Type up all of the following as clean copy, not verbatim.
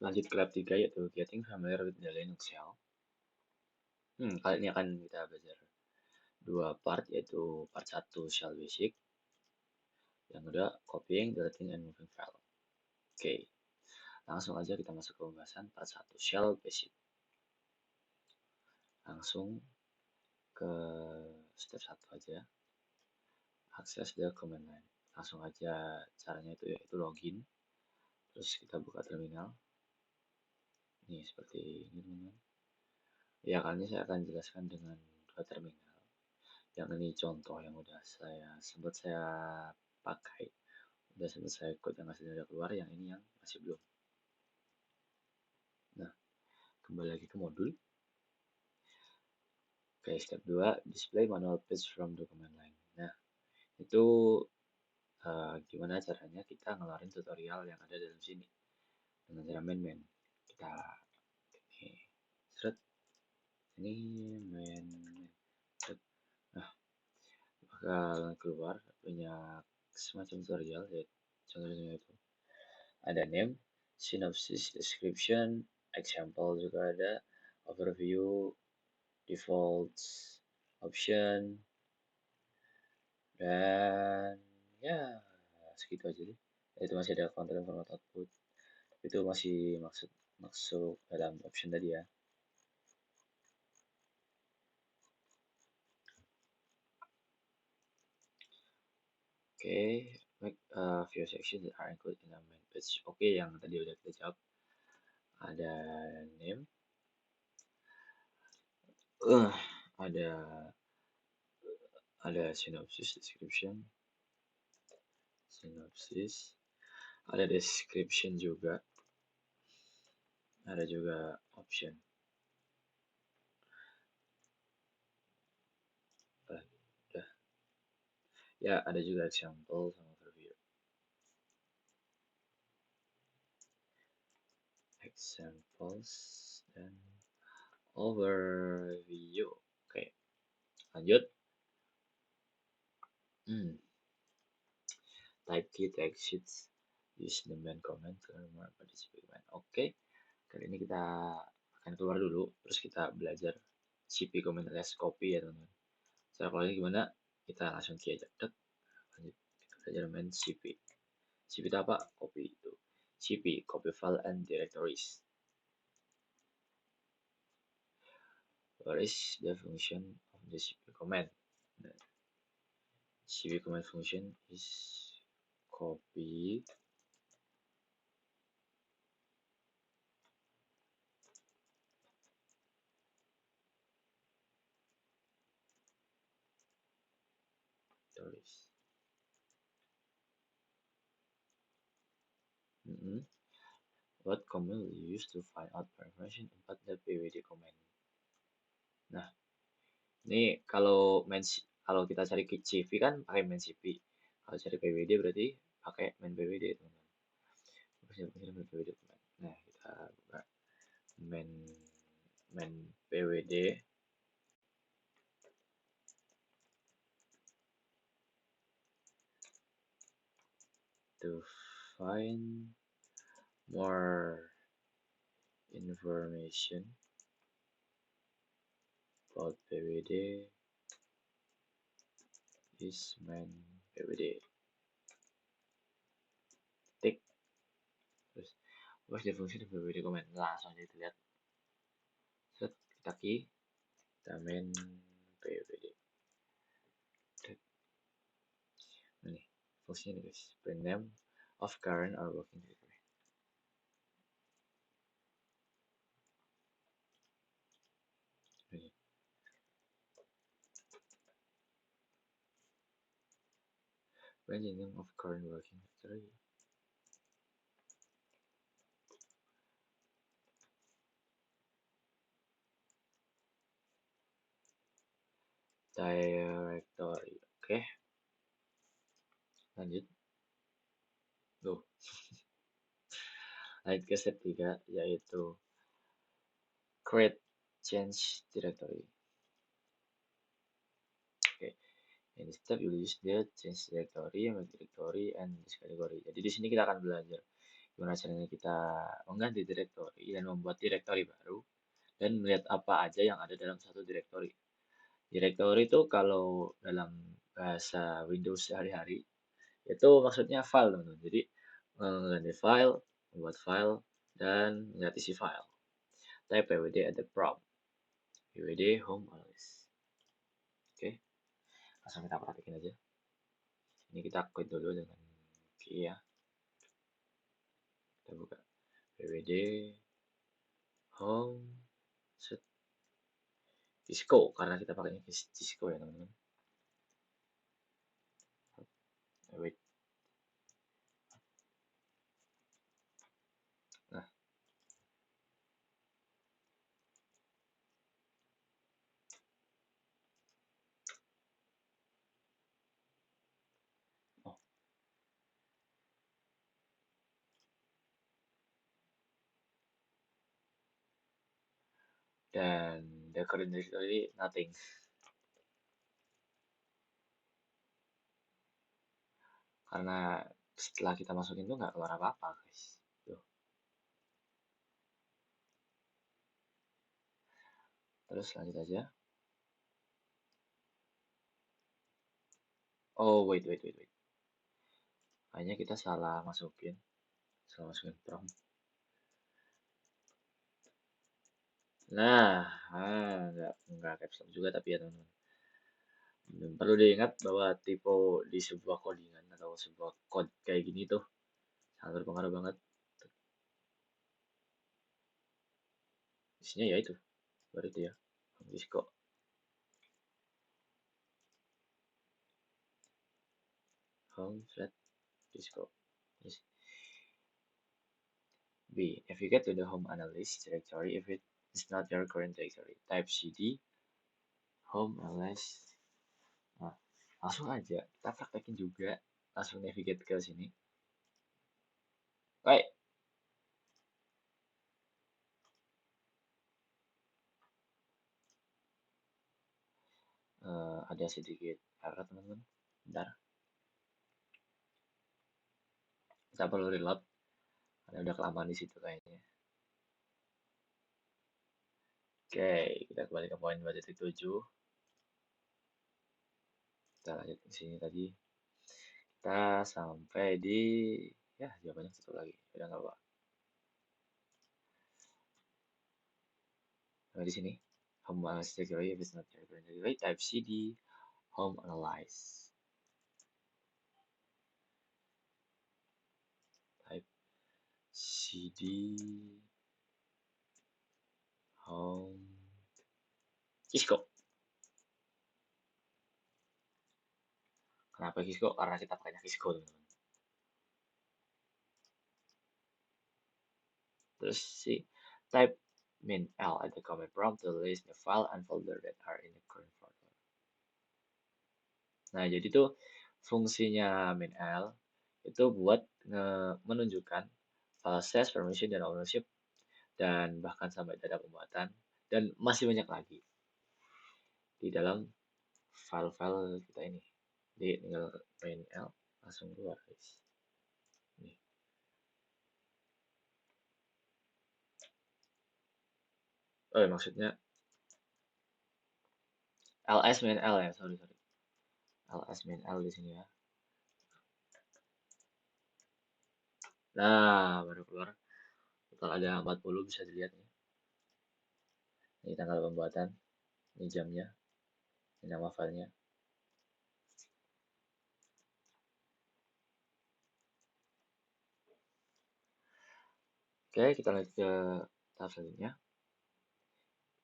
Lanjut ke lab 3 yaitu Getting Familiar with the Linux Shell. Kali ini akan kita belajar dua part, yaitu part 1 Shell Basic, yang kedua Copying, Deleting, and Moving File. Oke, langsung aja kita masuk ke pembahasan part 1 Shell Basic. Langsung ke step 1 aja, akses the command line. Langsung aja caranya itu yaitu login, terus kita buka terminal. Ini seperti ini teman-teman. Ya, kali ini saya akan jelaskan dengan dua terminal. Yang ini contoh yang udah sempat saya pakai, udah sempat saya code yang hasilnya udah keluar. Yang ini yang masih belum. Nah, kembali lagi ke modul. Oke, step 2 display manual page from the command line. Nah, itu gimana caranya kita ngeluarin tutorial yang ada dalam sini dengan cara main. Kita ini seret, ini main. Nah, bakal keluar punya semacam tutorial, ya contohnya itu ada name, synopsis, description, example juga ada, overview, defaults, option, dan ya segitu aja deh. Itu masih ada counter format output, itu masih masuk dalam option tadi ya. Oke, make view sections that are included in the main page. Oke, yang tadi udah kita jawab. Ada name, ada synopsis, description, ada description juga, ada juga option. Udah. Ya, ada juga example sama overview. Examples dan overview. Oke, lanjut. Type key to exit. Use the main command to learn more about this command. Oke, kali ini kita akan keluar dulu, terus kita belajar cp command alias copy ya teman-teman. Cara keluarnya gimana? Kita langsung key aja. Lanjut, kita belajar main cp. Cp itu apa? Copy itu. Cp, copy file and directories. What is the function of the cp command? Cp command function is copy tulis. What command will you use to find out information about the pwd command? Nah, ini kalau kita cari cv kan pakai main cp. Kalau cari pwd berarti pakai main pwd teman-teman. Main pwd command. Nah, kita buka main pwd. To find more information about pwd is main pwd. Tik. Terus what's the function of pwd command? Langsung aja lihat. Set, kita key, kita main pwd. Ini fungsinya nih guys, print name of current or working directory. Ini print the name of current working directory. Directory, oke. Lanjut. Lanjut ke step 3, yaitu create change directory. Oke. In this step you use the change directory, make directory, and this category. Jadi di sini kita akan belajar Gimana caranya kita mengganti direktori dan membuat direktori baru dan melihat apa aja yang ada dalam satu direktori. Direktori itu kalau dalam bahasa Windows sehari-hari itu maksudnya file, teman-teman. Jadi mengganti file, membuat file, dan melihat isi file. Type pwd at the prompt. pwd home always. Oke, langsung kita praktekin aja. Ini kita quit dulu dengan key ya. Kita buka pwd home set Cisco karena kita pakainya Cisco ya teman-teman. Wait. Nah, oh, dan the current directory nothing. Karena setelah kita masukin tuh nggak keluar apa-apa guys. Tuh. Terus lanjut aja. Oh wait. Kayaknya kita salah masukin prompt. Nah, nggak caps lock juga tapi ya teman-teman. Dan perlu diingat bahwa tipe di sebuah codingan atau sebuah code kayak gini tuh sangat berpengaruh banget. Isinya ya itu, baru itu ya, Cisco. Home flat Cisco. Yes. B. Navigate to the home analyst directory if it is not your current directory. Type cd home analyst. Nah, langsung aja kita praktekin juga, langsung navigate ke sini. Baik. Ada sedikit error teman-teman. Bentar. Kita perlu reload. Karena udah kelamaan di situ kayaknya. Oke, kita kembali ke poin 2.7. Kita lanjut ke sini tadi. Kita sampai di ya jawabannya satu lagi. Udah nggak apa. Sampai di sini. Home analyze directory if it's not your current directory. Type cd home analyze. Type cd home Cisco. Kenapa Cisco? Karena kita pakainya Cisco teman-teman. Terus si type min l at the command prompt to list the file and folder that are in the current folder. Nah, jadi tuh fungsinya min l itu buat menunjukkan file size, permission, dan ownership, dan bahkan sampai data pembuatan, dan masih banyak lagi di dalam file-file kita ini. Jadi tinggal min l langsung keluar guys. Nih. Oh, maksudnya ls min l ya, sorry. ls min l di sini ya. Nah, baru keluar. Total ada 40, bisa dilihat nih. Ini tanggal pembuatan, ini jamnya, ini nama filenya. Oke, kita lanjut ke tahap selanjutnya.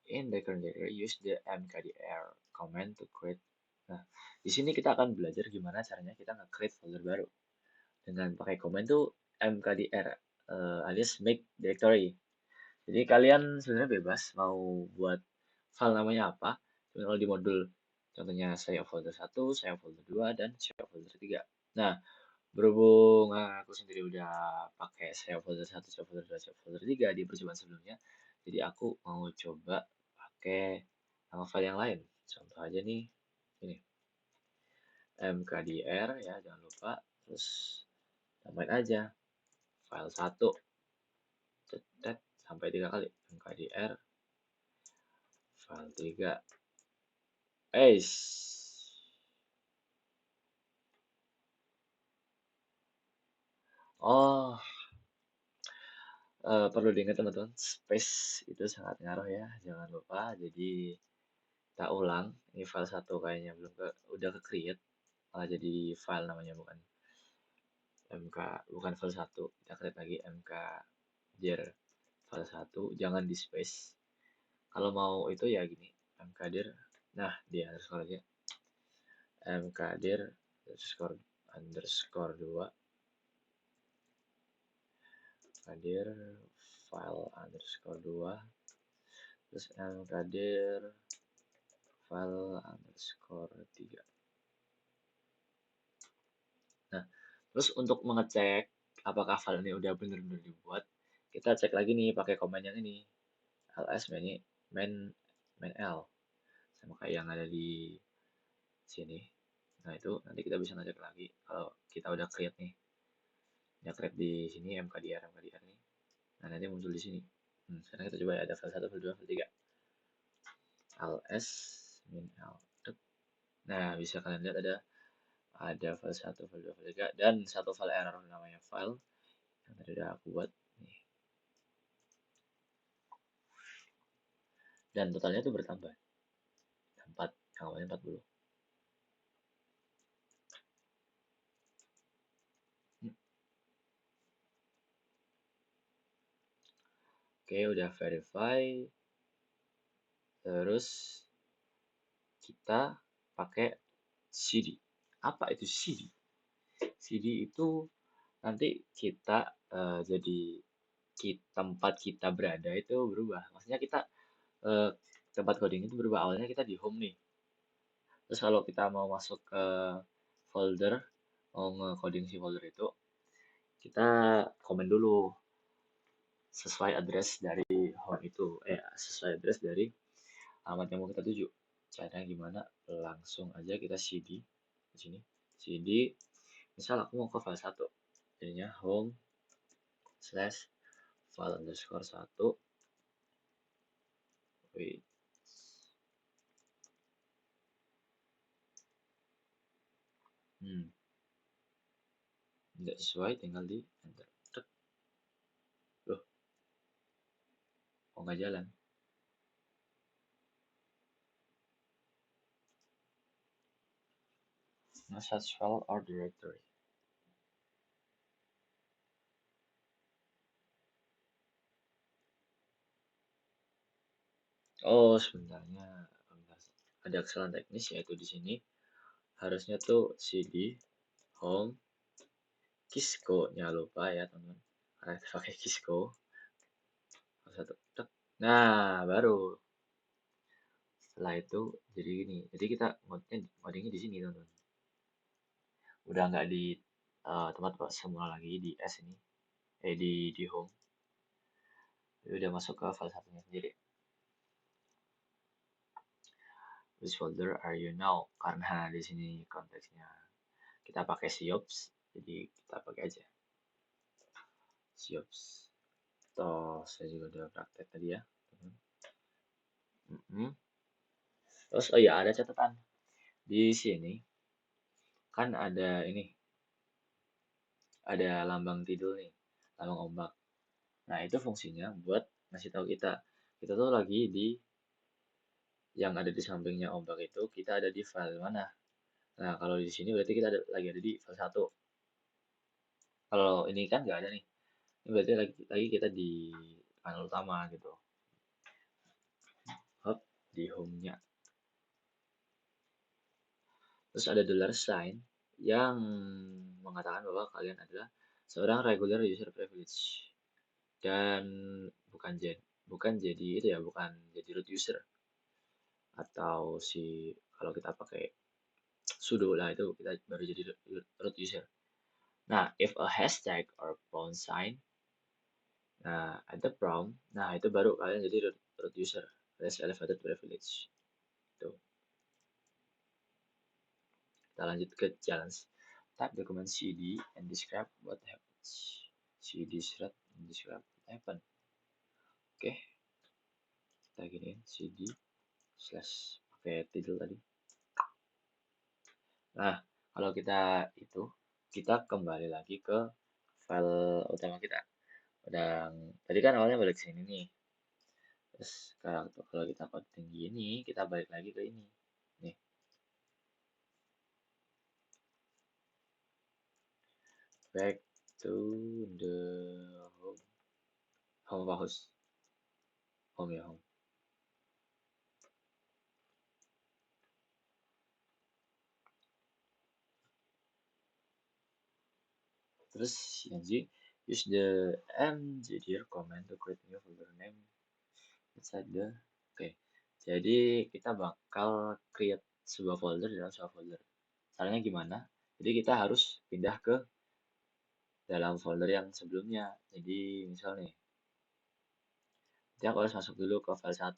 In the current directory, use the mkdir command to create. Nah, di sini kita akan belajar gimana caranya kita nge-create folder baru. Dengan pakai command tuh mkdir, alias make directory. Jadi kalian sebenarnya bebas mau buat file namanya apa. Kalau di modul, contohnya saya folder 1, saya folder 2, dan saya folder 3. Nah, berhubung aku sendiri udah pakai save folder 1, save folder 2, save folder 3 di percobaan sebelumnya, jadi aku mau coba pakai nama file yang lain. Contoh aja nih, ini mkdir ya, jangan lupa, terus tambahin aja file 1 cetet sampai 3 kali mkdir file 3 oh perlu diingat teman-teman, space itu sangat ngaruh ya, jangan lupa. Jadi kita ulang, ini file 1 kayaknya belum udah ke create, malah jadi file namanya mk bukan file 1. Kita create lagi mkdir file 1, jangan di space. Kalau mau itu ya gini, mkdir, nah dia underscore aja, mkdir underscore 2, mkdir file underscore 2, terus mkdir file underscore 3. Nah, terus untuk mengecek apakah file ini udah benar-benar dibuat, kita cek lagi nih pakai command yang ini, ls main l, sama kayak yang ada di sini. Nah, itu nanti kita bisa ngecek lagi kalau kita udah create nih. Ya create di sini mkdir nih. Nah, nanti muncul di sini. Sekarang kita coba ya, ada file 1, file 2, file 3. ls min l. Nah, bisa kalian lihat ada file 1, file 2, file 3, dan satu file error namanya file yang tadi udah aku buat nih. Dan totalnya itu bertambah 4, yang awalnya 40. Oke, udah verify. Terus kita pakai cd. Apa itu cd? cd itu nanti kita jadi tempat kita berada itu berubah. Maksudnya kita tempat coding itu berubah. Awalnya kita di home nih. Terus kalau kita mau masuk ke folder, mau nge-coding si folder itu, kita komen dulu sesuai address dari home itu, sesuai address dari alamat yang mau kita tuju. Caranya gimana? Langsung aja kita cd di sini. cd, misal aku mau ke file 1, jadinya home slash file underscore 1. Wait. Tidak sesuai, tinggal di enter. Loh, kok nggak jalan? No such file or directory. Oh, sebenarnya ada kesalahan teknis, yaitu di sini harusnya tuh cd home Kisco, jangan lupa ya teman-teman, karena kita pakai Kisco. Satu, nah baru setelah itu jadi gini, jadi kita ngodingnya di sini teman-teman, udah nggak di tempat semula lagi di S ini, di home. Jadi udah masuk ke file satunya sendiri. Which folder are you now? Karena di sini konteksnya kita pakai siops, jadi kita pakai aja siops. Toh saya juga udah praktek tadi ya. Terus oh ya, ada catatan di sini kan ada ini, ada lambang tidul nih, lambang ombak. Nah, itu fungsinya buat ngasih tahu kita tuh lagi di yang ada di sampingnya ombak itu, kita ada di file mana. Nah, kalau di sini berarti kita lagi ada di file 1. Kalau ini kan nggak ada nih. Ini berarti lagi kita di panel utama gitu. Hop, di home-nya. Terus ada dollar sign yang mengatakan bahwa kalian adalah seorang regular user privilege. Dan bukan jadi itu ya, bukan jadi root user. Atau kalau kita pakai sudo lah, itu kita baru jadi root user. Nah, if a hashtag or pound sign, nah ada prompt, nah itu baru kalian jadi root user. That's elevated privilege. Tuh. Kita lanjut ke challenge. Type document cd and describe what happens. cd shred this will happen. Oke, kita giniin cd slash pakai title tadi. Nah, kalau kita itu, kita kembali lagi ke file utama kita. Udah, tadi kan awalnya balik sini nih. Terus sekarang tuh kalau kita coding gini, kita balik lagi ke ini. Nih, back to the home. Home apa host? Home ya, home. Terus yang use the mgdir command to create new folder name inside the. Oke, jadi kita bakal create sebuah folder dalam sebuah folder. Caranya gimana? Jadi kita harus pindah ke dalam folder yang sebelumnya. Jadi misal nih, kita harus masuk dulu ke file 1.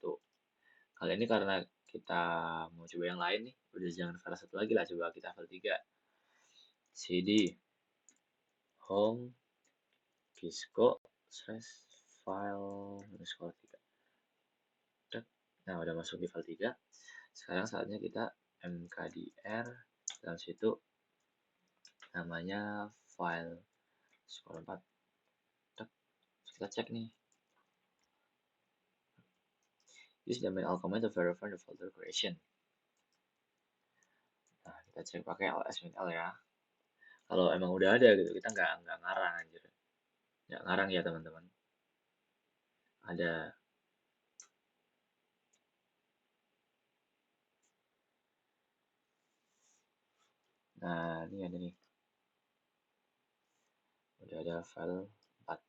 Kali ini karena kita mau coba yang lain nih, udah jangan file 1 lagi lah, coba kita file 3. cd home kisco slash file underscore 3. Nah, udah masuk di file 3. Sekarang saatnya kita mkdir dalam situ namanya file underscore 4. Kita cek nih. Use the main command to verify the folder creation. Nah, kita cek pakai ls min l ya. Kalau emang udah ada gitu, kita nggak ngarang anjir. Nggak ngarang ya teman-teman. Ada. Nah, ini ada nih. Udah ada file 4.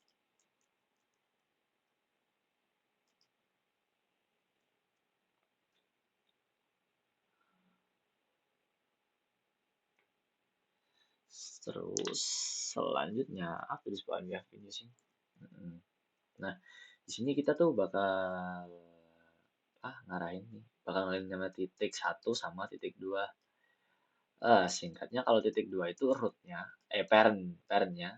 Terus selanjutnya apa di spawn we have been using? Nah, di sini kita tuh bakal ngarahin nih, bakal ngarahin nama titik 1 sama titik 2. Singkatnya kalau titik 2 itu rootnya, parentnya,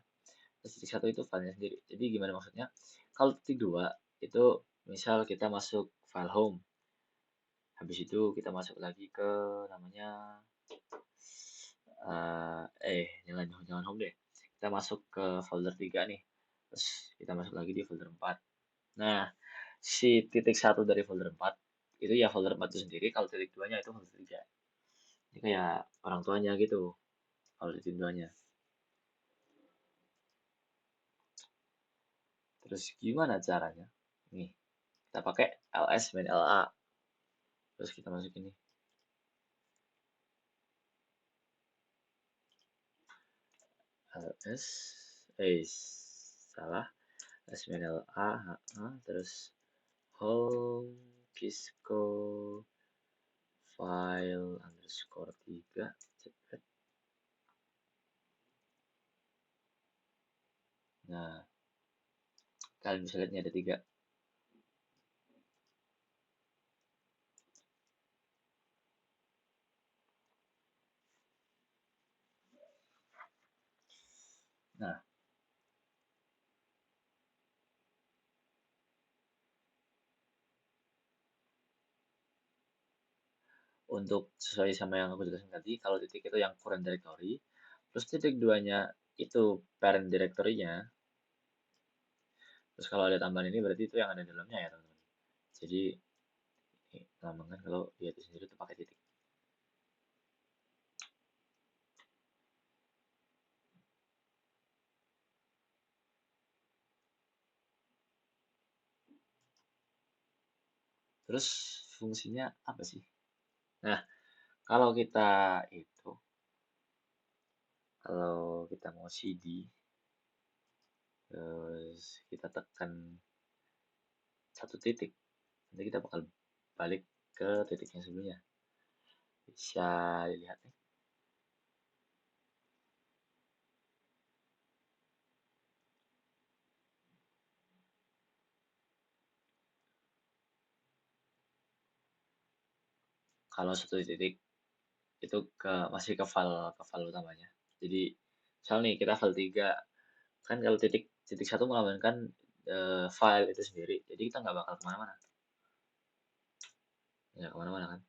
terus titik 1 itu filenya sendiri. Jadi gimana maksudnya? Kalau titik 2 itu misal kita masuk file home, habis itu kita masuk lagi ke namanya jangan home deh. Kita masuk ke folder 3 nih. Terus kita masuk lagi di folder 4. Nah, si titik 1 dari folder 4 itu ya folder 4 itu sendiri, kalau titik 2-nya itu folder 3. Ini kayak orang tuanya gitu, kalau titik 2-nya. Terus gimana caranya? Nih, kita pakai ls main la. Terus kita masuk ini. ls salah ls main la terus home kisco file underscore 3 cepet. Nah, kalian bisa lihat ini ada 3. Nah, untuk sesuai sama yang aku jelasin tadi, kalau titik itu yang current directory, terus titik 2-nya itu parent directory-nya. Terus kalau ada tambahan ini berarti itu yang ada di dalamnya ya teman-teman. Jadi ini melambangkan kalau dia itu sendiri itu pakai titik. Terus fungsinya apa sih? Nah, kalau kita itu, kalau kita mau cd, terus kita tekan satu titik, nanti kita bakal balik ke titik yang sebelumnya. Bisa dilihat nih. Kalau satu titik itu masih ke file utamanya. Jadi misal nih kita file 3, kan kalau titik titik satu melambangkan file itu sendiri, jadi kita nggak bakal kemana-mana, nggak kemana-mana kan.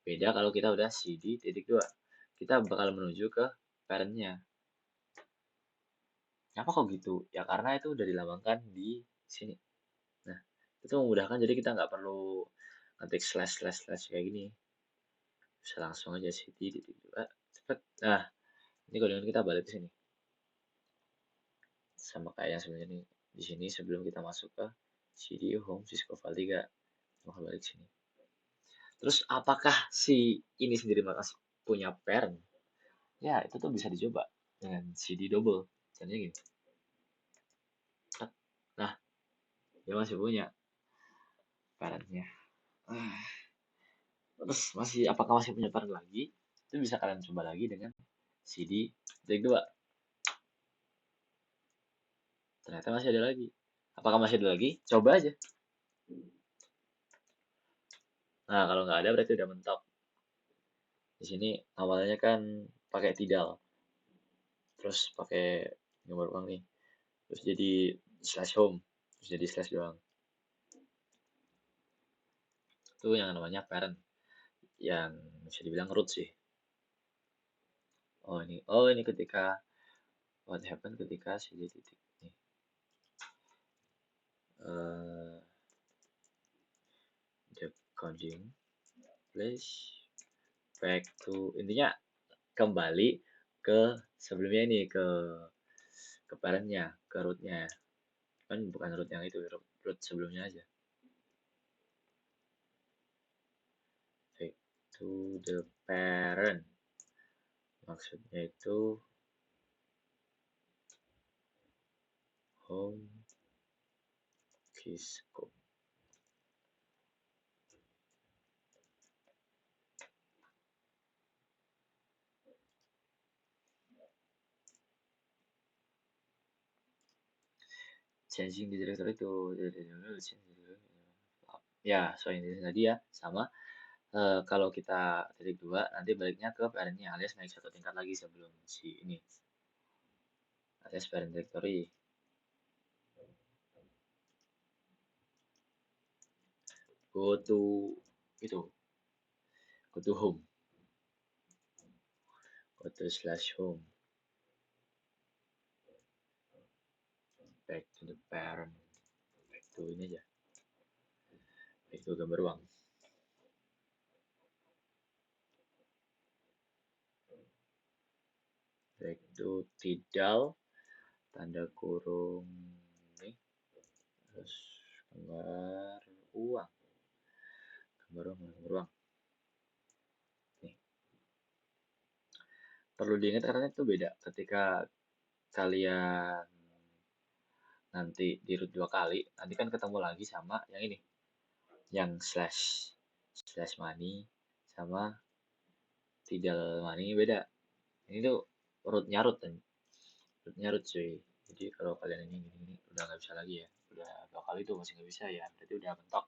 Beda kalau kita udah cd titik dua, kita bakal menuju ke parentnya. Kenapa kok gitu? Ya karena itu udah dilambangkan di sini. Nah, itu memudahkan, jadi kita nggak perlu ngetik slash slash slash kayak gini. Bisa langsung aja cd titik dua, cepet. Nah, ini kalau kita balik ke sini. Sama kayak yang sebelumnya nih. Di sini sebelum kita masuk ke cd home Cisco file 3. Bakal balik sini. Terus apakah si ini sendiri masih punya parent? Ya, itu tuh bisa dicoba dengan cd double. Caranya gini. Nah, dia masih punya parentnya. Terus apakah masih punya parent lagi? Itu bisa kalian coba lagi dengan cd titik 2. Ternyata masih ada lagi. Apakah masih ada lagi? Coba aja. Nah, kalau nggak ada berarti udah mentok. Di sini awalnya kan pakai tidal, terus pakai nomor uang nih, terus jadi slash home, terus jadi slash doang. Itu yang namanya parent, yang bisa dibilang root sih. Oh ini ketika what happened ketika cd titik nih. The coding place back to, intinya kembali ke sebelumnya ini, ke parentnya, ke rootnya. Kan bukan root yang itu, root sebelumnya aja. Back to the parent. Maksudnya itu home Cisco. Changing di directory itu ya, so ini tadi ya sama. Kalau kita titik dua, nanti baliknya ke parentnya, alias naik satu tingkat lagi sebelum si ini, alias parent directory. Go to itu, go to home, go to slash home, back to the parent, back to ini aja, back to gambar uang. Back to tidal, tanda kurung nih, terus gambar uang, gambar uang. Nih. Perlu diingat karena itu beda ketika kalian nanti di root 2 kali, nanti kan ketemu lagi sama yang ini, yang slash money sama tidal money beda. Ini tuh rootnya root cuy. Jadi kalau kalian ini gini udah nggak bisa lagi ya, udah 2 kali tuh masih nggak bisa ya, berarti udah mentok.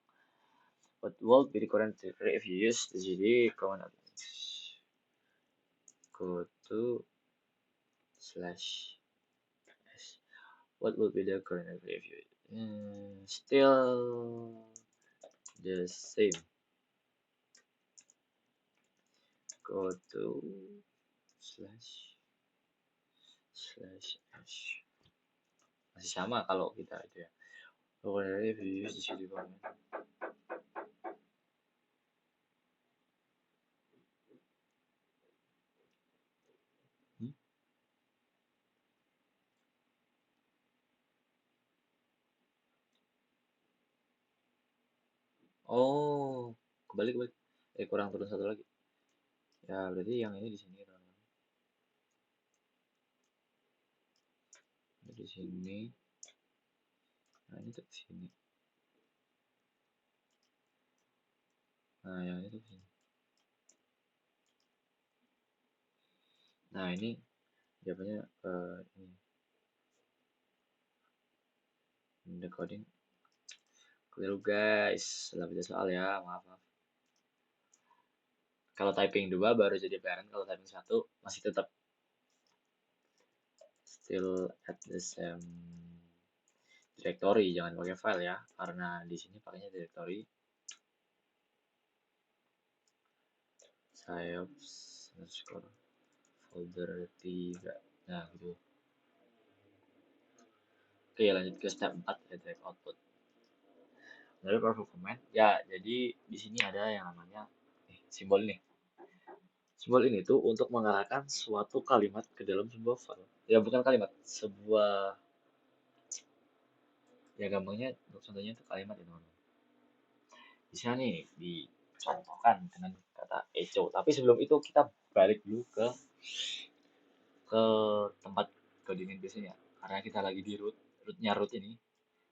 What will be the current directory if you use the gd command? Go to slash s. What will be the current directory if you still the same. Go to slash s. Masih sama kalau kita itu ya. Pokoknya if you use the cd command. Oh, kebalik. Kurang turun satu lagi. Ya, berarti yang ini di sini teman-teman. Di sini. Nah, ini tuh ke sini. Nah, yang ini tuh ke sini. Nah, ini jawabannya ini. Decoding. Keliru guys, salah baca soal ya, maaf. Kalau typing 2 baru jadi parent, kalau typing 1 masih tetap still at the same directory, jangan pakai file ya, karena di sini pakainya directory. Sayops underscore folder 3. Nah, gitu. Oke, lanjut ke step 4, redirect output. Lalu proof command. Ya, jadi di sini ada yang namanya simbol ini. Simbol ini tuh untuk mengarahkan suatu kalimat ke dalam sebuah file. Ya, bukan kalimat, sebuah, ya gampangnya contohnya itu kalimat itu. Bisa nih dicontohkan dengan kata echo. Tapi sebelum itu kita balik dulu ke tempat koordinat biasanya. Karena kita lagi di rootnya root ini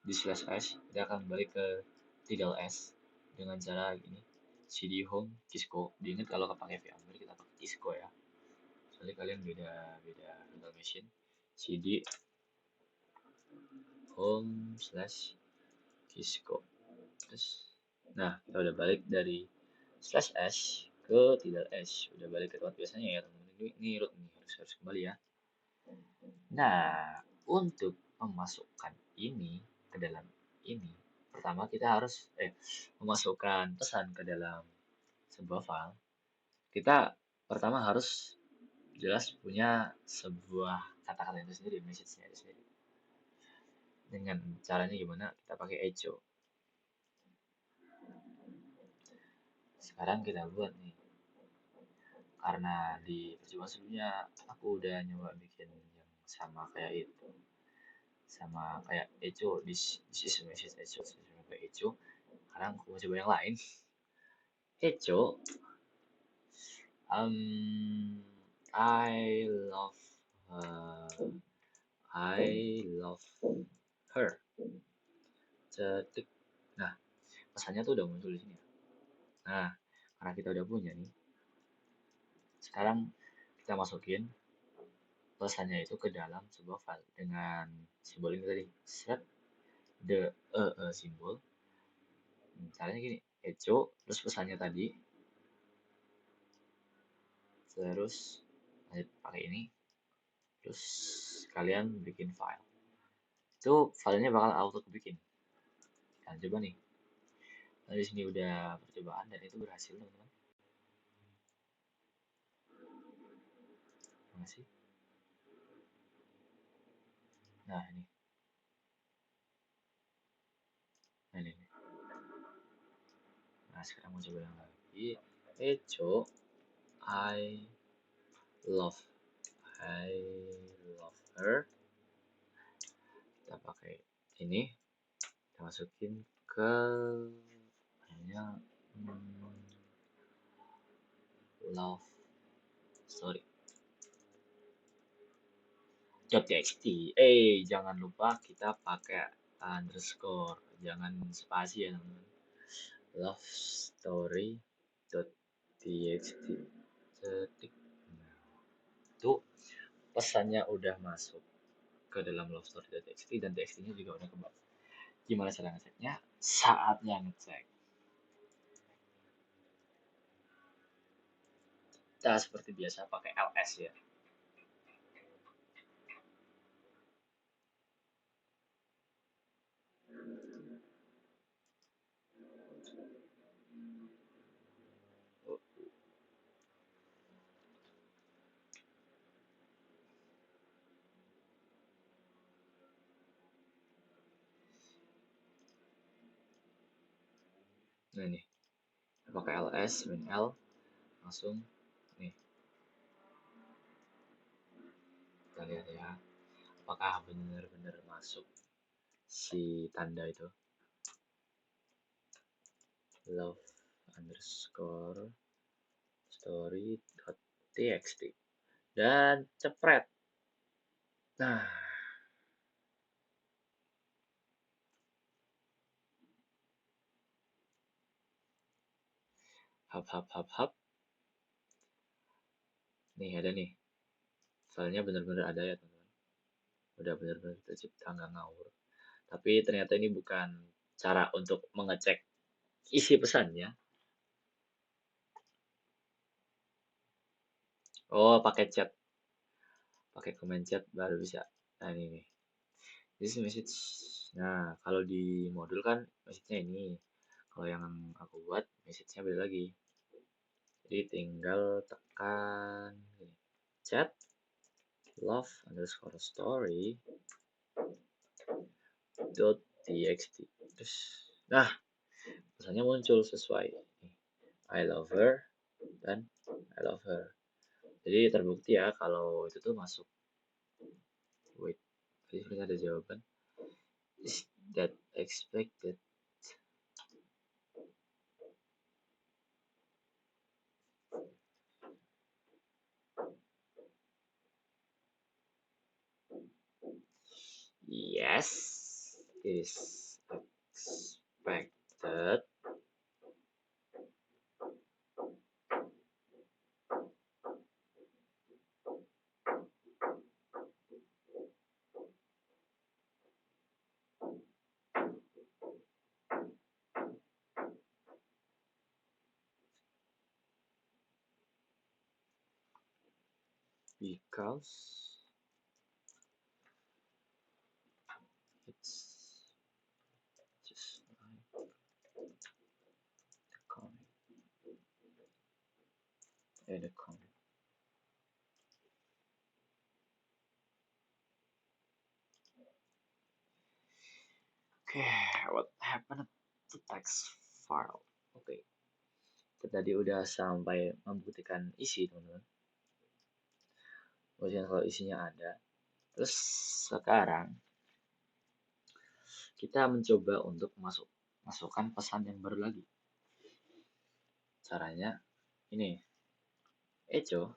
di slash s, kita akan balik ke tidal s dengan cara gini, cd home Cisco. Diingat kalau pakai VMware kita pakai Cisco ya. Soalnya kalian beda beda local machine. cd home slash Cisco. Terus, nah kita udah balik dari slash s ke tidal s, udah balik ke tempat biasanya ya teman-teman. Ini root nih, harus kembali ya. Nah, untuk memasukkan ini ke dalam ini, pertama kita harus memasukkan pesan ke dalam sebuah file. Kita pertama harus jelas punya sebuah kata-kata itu sendiri, message-nya itu sendiri. Dengan caranya gimana? Kita pakai echo. Sekarang kita buat nih. Karena di percobaan sebelumnya aku udah nyoba bikin yang sama kayak itu. Sama kayak echo, this is a message echo, sama kayak echo. Sekarang aku mau coba yang lain. Echo, I love I love her. Cetik. Nah, pesannya tuh udah muncul di sini. Nah, karena kita udah punya nih, sekarang kita masukin pesannya itu ke dalam sebuah file dengan simbol ini tadi. Set the simbol. Caranya gini, echo, terus pesannya tadi, terus lanjut pakai ini, terus kalian bikin file. Itu filenya bakal auto bikin. Nah, coba nih. Nah, di sini udah percobaan dan itu berhasil, teman-teman. Masih. Nah, ini. Nah, ini. Nah, sekarang mau coba yang lagi. Echo, I love I love her. Kita pakai ini, kita masukin ke hanya love story .txt. Jangan lupa kita pakai underscore, jangan spasi ya teman-teman. Love story .txt. Cetik. Nah, itu pesannya udah masuk ke dalam love story.txt dan txt-nya juga udah kebal. Gimana cara ngeceknya? Saatnya ngecek. Kita seperti biasa pakai ls ya. Nah ini, pakai ls min l langsung nih. Kita lihat ya, apakah benar-benar masuk si tanda itu. Love underscore story.txt dan cepret. Nah, hap. Nih ada nih, filenya benar-benar ada ya teman-teman. Udah benar-benar tercipta nggak ngawur. Tapi ternyata ini bukan cara untuk mengecek isi pesannya. Oh, pakai chat, pakai comment chat baru bisa. Nah ini nih. this is message. Nah, kalau di modul kan message-nya ini. Kalau yang aku buat message-nya beda lagi. Jadi tinggal tekan gini. Chat love underscore story dot txt. Terus, nah, pesannya muncul sesuai. I love her dan I love her. Jadi terbukti ya kalau itu tuh masuk. Wait, tadi ada jawaban. Is that expected? Yes, it is expected. Because it's just like the comic and the comic. Okay, what happened to text file? Oke, kita tadi udah sampai membuktikan isi, teman-teman. Kemudian kalau isinya ada. Terus sekarang kita mencoba untuk masukkan pesan yang baru lagi. Caranya ini. Echo,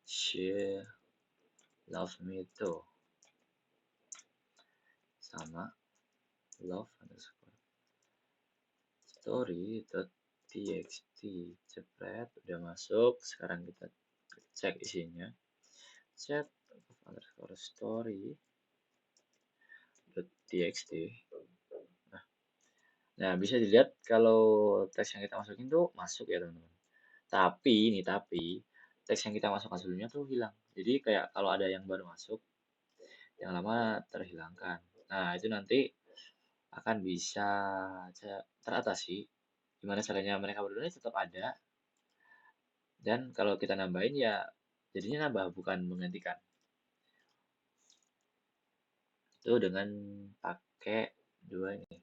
she love me too. Sama love underscore story.txt. Cepret, udah masuk. Sekarang kita cek isinya. Chat underscore story.txt. Nah, bisa dilihat kalau teks yang kita masukin tuh masuk ya teman-teman. Tapi teks yang kita masukkan sebelumnya tuh hilang. Jadi kayak kalau ada yang baru masuk, yang lama terhilangkan. Nah, itu nanti akan bisa teratasi. Gimana caranya mereka berdua ini tetap ada. Dan kalau kita nambahin ya jadinya nambah bukan menggantikan. Itu dengan pakai dua ini.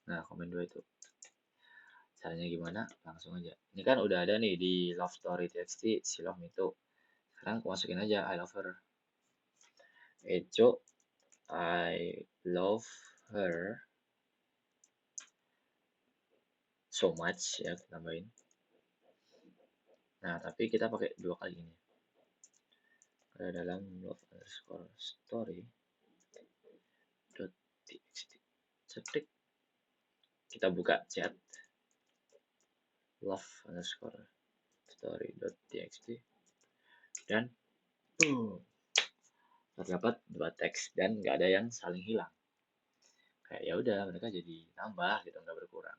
Nah, komen dua itu. Caranya gimana? Langsung aja. Ini kan udah ada nih di love story txt si love me too. Sekarang aku masukin aja I love her. Echo, I love her so much ya, kita tambahin. Nah, tapi kita pakai dua kali ini. Ke dalam love underscore story .txt. Cetik. Kita buka chat love underscore story.txt dan terdapat dua teks dan nggak ada yang saling hilang. Kayak ya udah mereka jadi nambah gitu, nggak berkurang.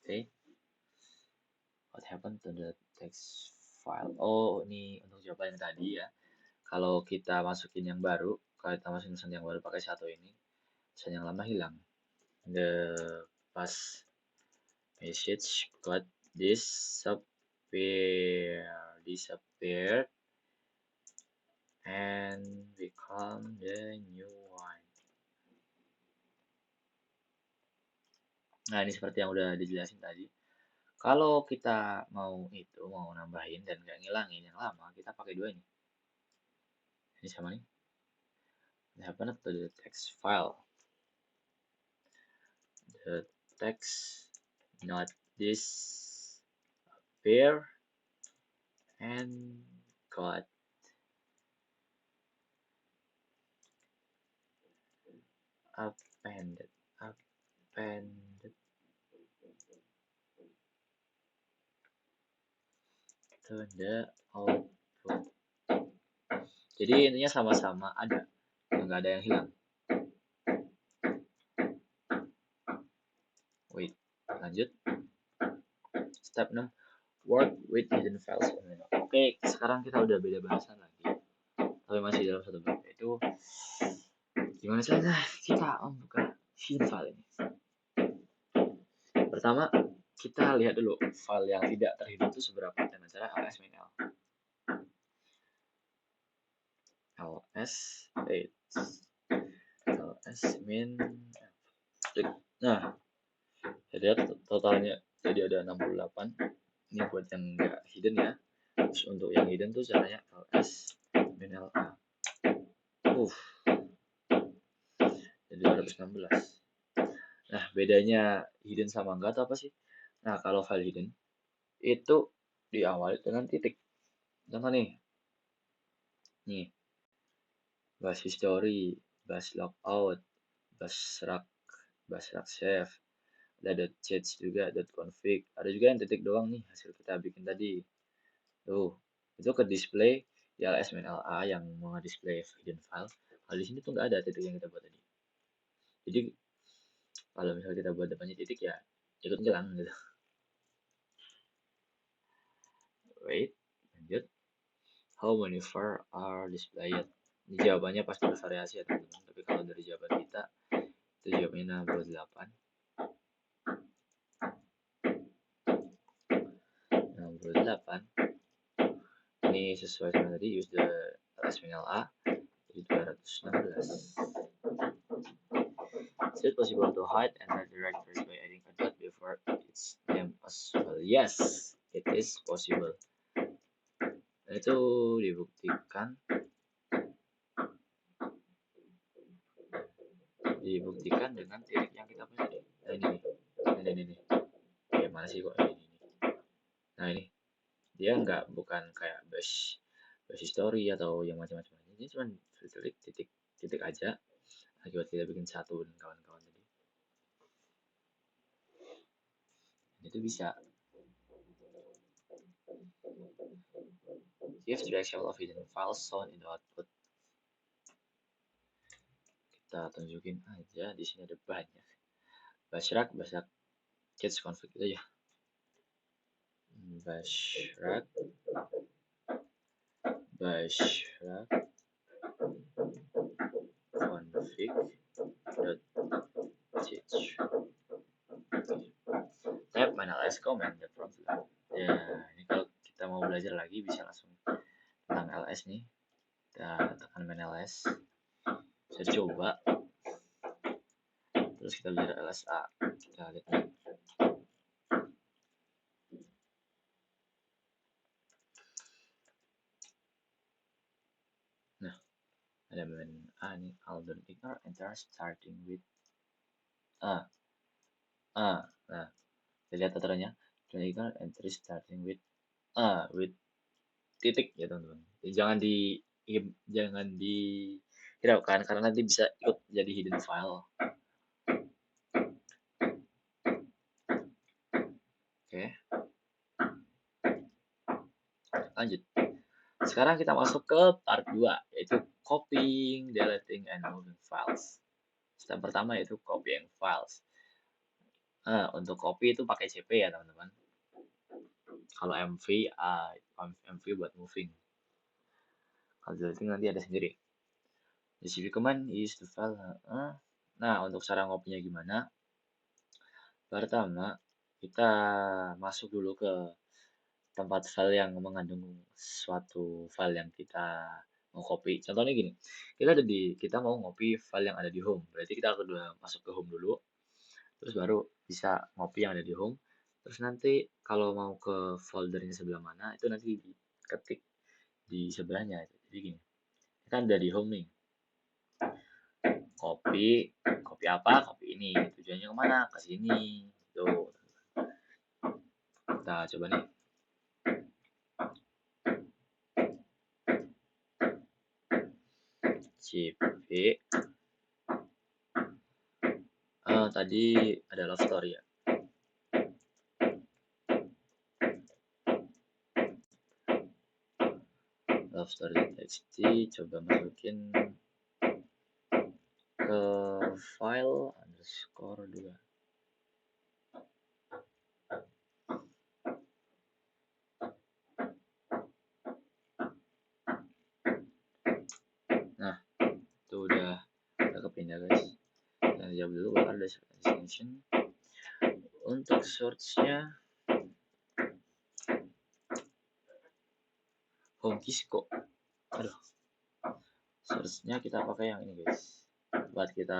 Oke, what happened to the text file? Oh, ini untuk jawaban yang tadi ya. Kalau kita masukin yang baru, kalau kita masukin pesan yang baru pakai satu ini, pesan yang lama hilang. The past message got disappeared and become the new one. Nah, ini seperti yang udah dijelasin tadi. Kalau kita mau nambahin dan nggak ngilangin yang lama, kita pakai dua ini. Ini sama nih. What happened to the text file? The text not disappear and got appended to the output. Jadi intinya sama-sama ada, nggak ada yang hilang. Wait, lanjut. Step 6, work with hidden files. Oke, sekarang kita udah beda bahasan lagi. tapi masih dalam satu byte, yaitu gimana caranya kita membuka hidden file ini. Pertama, kita lihat dulu file yang tidak terhidden itu seberapa dengan cara ls min l. ls min f. Nah, jadi totalnya jadi ada 68. Ini buat yang nggak hidden ya. Terus untuk yang hidden tuh caranya ls min l a. Jadi 216. Nah, bedanya hidden sama enggak atau apa sih? Nah, kalau file hidden itu diawali dengan titik. Contoh nih. Nih. Bash history, bash logout, bash rack save, ada .ch juga, .config. Ada juga yang titik doang nih hasil kita bikin tadi. Tuh, itu ke display di ls-la yang mau display hidden file. Kalau di sini tuh nggak ada titik yang kita buat tadi. Jadi kalau misalnya kita buat depannya titik ya ikut hilang gitu. Wait, lanjut. How many var are displayed? Ini jawabannya pasti bervariasi ya teman-teman. Tapi kalau dari jawaban kita itu jawabannya 68. 68. Ini sesuai sama tadi use the ls-la jadi 216. Is it possible to hide and redirect directories by adding a dot before its name as well? Yes, it is possible. Dan itu dibuktikan dengan titik yang kita punya tadi. Nah, ini. Ya mana sih kok ini? Nah ini dia bukan kayak bash history atau yang macam-macam. Ini cuma titik aja. Akibat kita bikin satu dan kawan-kawan tadi. Itu bisa. Give direction of hidden files shown in the output. Kita tunjukin aja di sini ada banyak. Bash rack cats config itu aja. Bash rack config.ch. Tab main ls command ya, ini kalau kita mau belajar lagi bisa langsung tentang ls nih. Kita tekan main ls. Saya coba. Terus kita belajar lsa. Kita lihat nih. Nah, ada main a nih. Aldon ignore enter starting with a. Nah, kita lihat aturannya. Don't ignore entry starting with a with titik ya teman-teman. Jangan dihiraukan karena nanti bisa ikut jadi hidden file. Oke. Lanjut. Sekarang kita masuk ke part 2 yaitu copying, deleting, and moving files. Step pertama yaitu copying files. Nah, untuk copy itu pakai cp ya teman-teman. Kalau mv buat moving. Kalau deleting nanti ada sendiri. The cp command is the file. Nah, untuk cara ngopinya gimana? Pertama, kita masuk dulu ke tempat file yang mengandung suatu file yang kita mau copy. Contohnya gini, kita mau ngopi file yang ada di home. Berarti kita harus masuk ke home dulu. Terus baru bisa ngopi yang ada di home. Terus nanti kalau mau ke foldernya sebelah mana, itu nanti diketik di sebelahnya. Jadi gini, kita ada di home nih. Kopi apa? Kopi ini. Tujuannya kemana? Ke sini. Tuh. Kita coba nih. cp tadi ada love story ya. Love story.txt coba masukin ke file underscore 2. jawab dulu kalau ada destination. Untuk search-nya home Kisco. Aduh, search-nya kita pakai yang ini guys, buat kita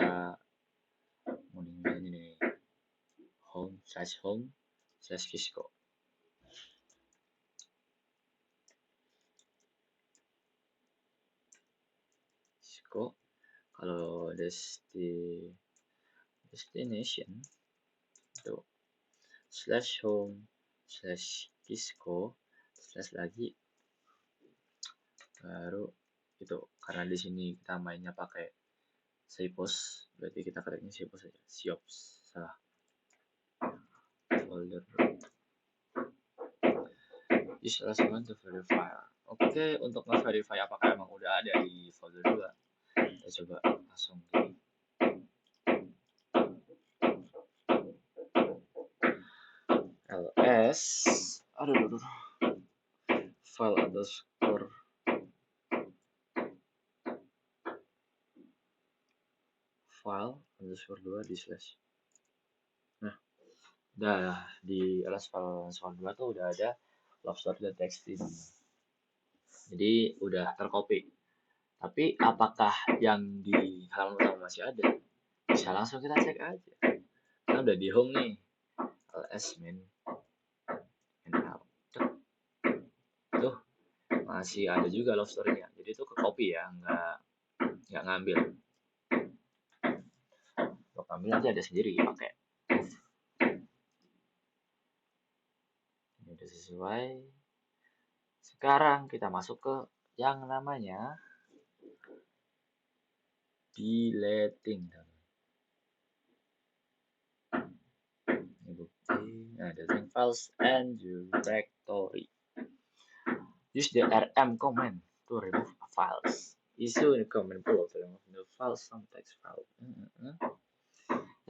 ngoding ini, home/Kisco. Kisco. Kalau destination itu /home/Kisco lagi baru itu, karena di sini kita mainnya pakai Cypos, berarti kita ketiknya Cypos saja. Siops, salah. Folder. Use ls1 to verify. Oke, untuk nge-verify apakah emang udah ada di folder 2. Kita coba langsung ls file underscore file underscore 2 di slash. Nah, udah di ls file underscore 2 tuh udah ada lovestory.txt ini. Jadi udah tercopy. Tapi apakah yang di halaman utama masih ada? Bisa langsung kita cek aja. Kan udah di home nih. ls min out. Tuh masih ada juga love story-nya. Jadi itu ke copy ya, nggak ngambil. Untuk ngambil nanti ada sendiri pakai. Ini udah sesuai. Sekarang kita masuk ke yang namanya deleting. Ini bukti. Nah, deleting files and directory. Use the rm command to remove files. Issue the command below to remove the file some text file.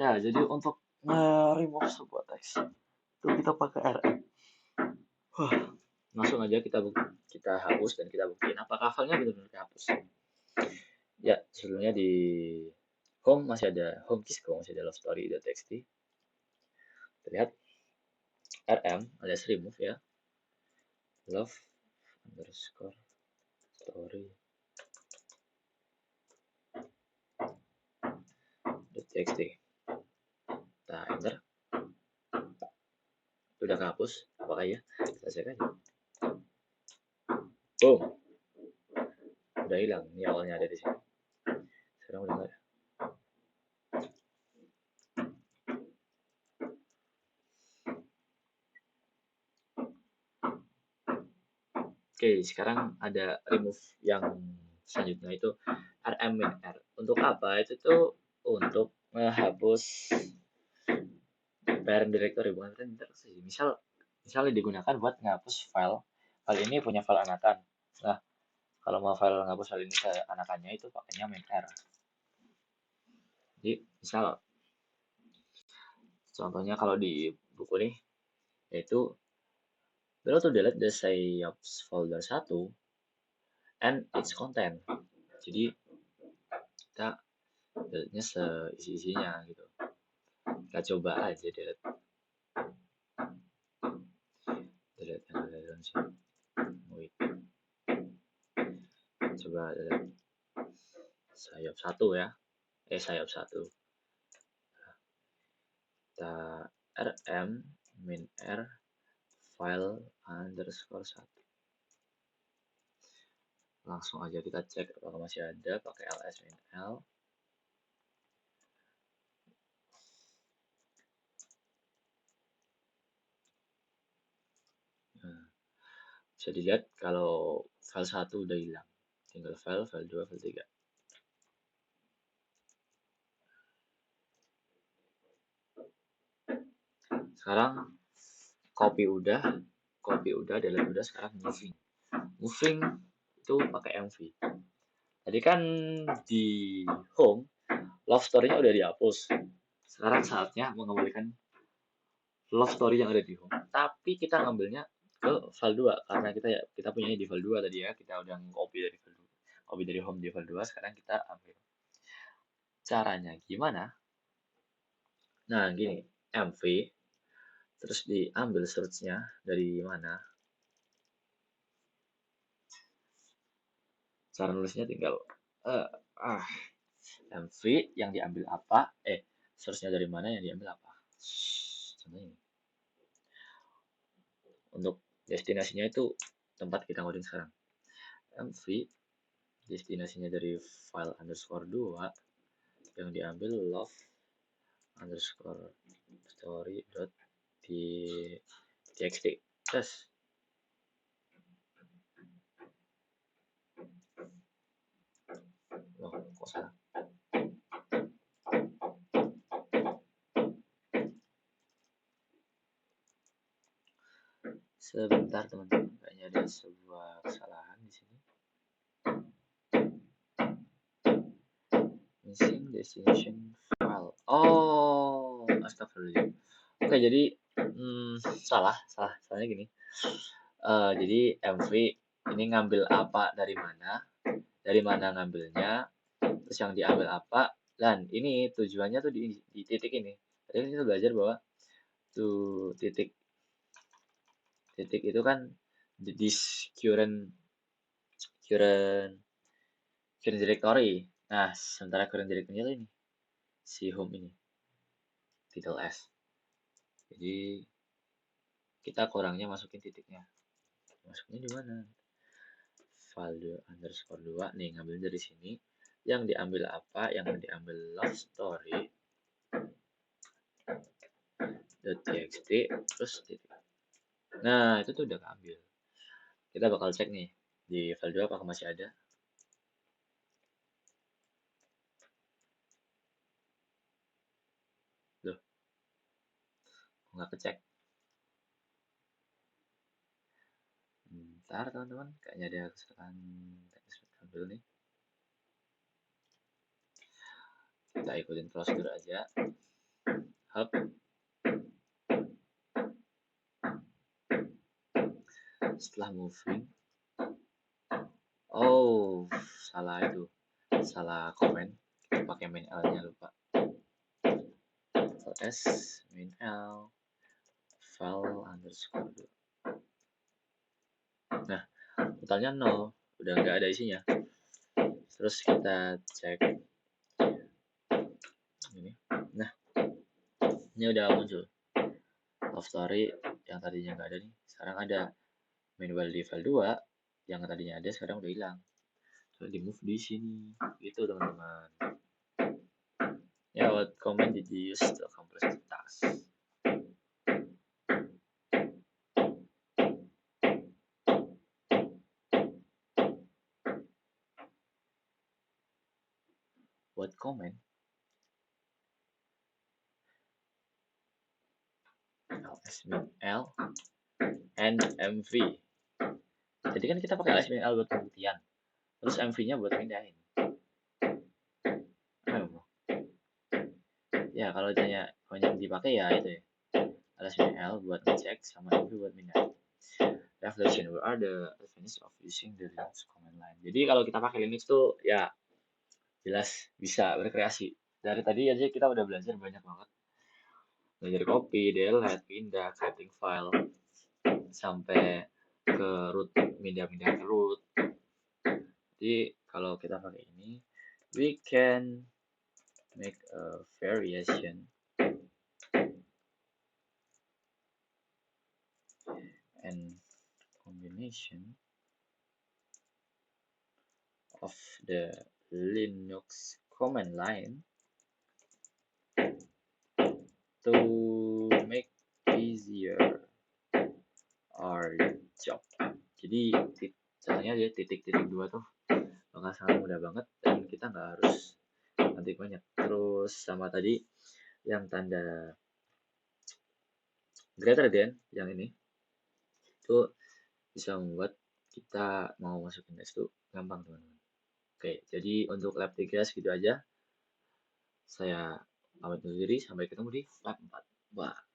Ya, jadi untuk remove sebuah teks itu kita pakai rm. Langsung aja kita hapus dan kita buktiin apakah filenya benar-benar dihapus. Ya, sebelumnya di home masih ada home Kisco, masih ada love story.txt. Lihat rm alias remove ya, love underscore story .txt. Kita enter. Udah kehapus, apakah ya? Kita cek aja. Boom, udah hilang. Ini awalnya ada di sini, sekarang udah nggak ada. Oke, sekarang ada remove yang selanjutnya itu rm-r. Untuk apa? Itu tuh untuk menghapus parent directory, bukan parent directory. Misalnya digunakan buat menghapus file ini punya file anakan. Nah, kalau mau file menghapus file ini ke anakannya itu pakainya main-r. Jadi misal contohnya kalau di buku nih yaitu below to delete the SIOPS folder 1 and its content. Jadi kita delete-nya seisi-isinya gitu. Kita coba aja delete yang ada dalam sini. Coba delete SIOP 1 ya. SIOP 1. Kita rm min r file underscore 1. Langsung aja kita cek apakah masih ada pakai ls min l. Nah, bisa dilihat kalau file 1 udah hilang, tinggal file 2, file 3. Sekarang copy udah, delete udah, sekarang moving itu pakai mv. Tadi kan di home love story-nya udah dihapus. Sekarang saatnya mengembalikan love story yang ada di home, tapi kita ngambilnya ke file 2 karena kita punya di file 2 tadi ya. Kita udah copy dari file 2, copy dari home di file 2. Sekarang kita ambil. Caranya gimana? Nah, gini, MV, terus diambil search-nya dari mana? Cara nulisnya tinggal eh, ah MV yang diambil apa? Source-nya dari mana yang diambil apa? Contohnya ini. Untuk destinasinya itu tempat kita ngoding sekarang. MV destinasinya dari file underscore 2 yang diambil love underscore story dot txt. Terus oh, kok salah? Sebentar teman-teman, kayaknya ada sebuah kesalahan di sini. Missing destination file. Oh, astagfirullah. Oke, jadi salahnya gini. Jadi MV ini ngambil apa dari mana ngambilnya, terus yang diambil apa, dan ini tujuannya tuh di titik ini. Tadi kita belajar bahwa tuh titik itu kan this current directory. Nah, sementara current directory ini si home ini title s. Jadi kita kurangnya masukin titiknya. Masuknya di mana? File underscore 2 nih, ngambil dari sini. Yang diambil apa? Yang diambil love story .txt terus titik. Nah, itu tuh udah keambil. Kita bakal cek nih di file 2 apakah masih ada. Loh, nggak kecek. Bentar teman-teman, kayaknya ada kesalahan teknis ambil nih. Kita ikutin prosedur aja. Hop. Setelah moving, oh salah itu, salah komen, kita pakai main L nya lupa. S main L file underscore. Nah, totalnya 0, udah nggak ada isinya. Terus kita cek ini. Nah, ini udah muncul love story yang tadinya nggak ada nih, sekarang ada. Manual di file 2 yang tadinya ada sekarang udah hilang. So, di move di sini. Gitu teman-teman. Ya, what command did you use to accomplish the task? What command? LSML and MV. Jadi kan kita pakai LSML buat pembuktian. Terus MV-nya buat pindahin. Ya, kalau ditanya yang dipakai ya itu ya. LSML buat ngecek sama MV buat pindahin. Reflection, what are the advantages of using the Linux command line? Jadi kalau kita pakai Linux tuh ya jelas bisa berkreasi. Dari tadi aja kita udah belajar banyak banget. Belajar copy, delete, pindah, setting file, sampai ke root, pindah-pindah ke root. Jadi kalau kita pakai ini, we can make a variation and combination of the Linux command line to make easier our job. Jadi caranya dia titik-titik dua tuh bakal sangat mudah banget dan kita nggak harus nanti banyak. Terus sama tadi yang tanda greater than yang ini itu bisa membuat kita mau masukin tes itu gampang teman-teman. Oke, jadi untuk lab 3 segitu aja. Saya pamit undur diri, sampai ketemu di lab 4. Bye.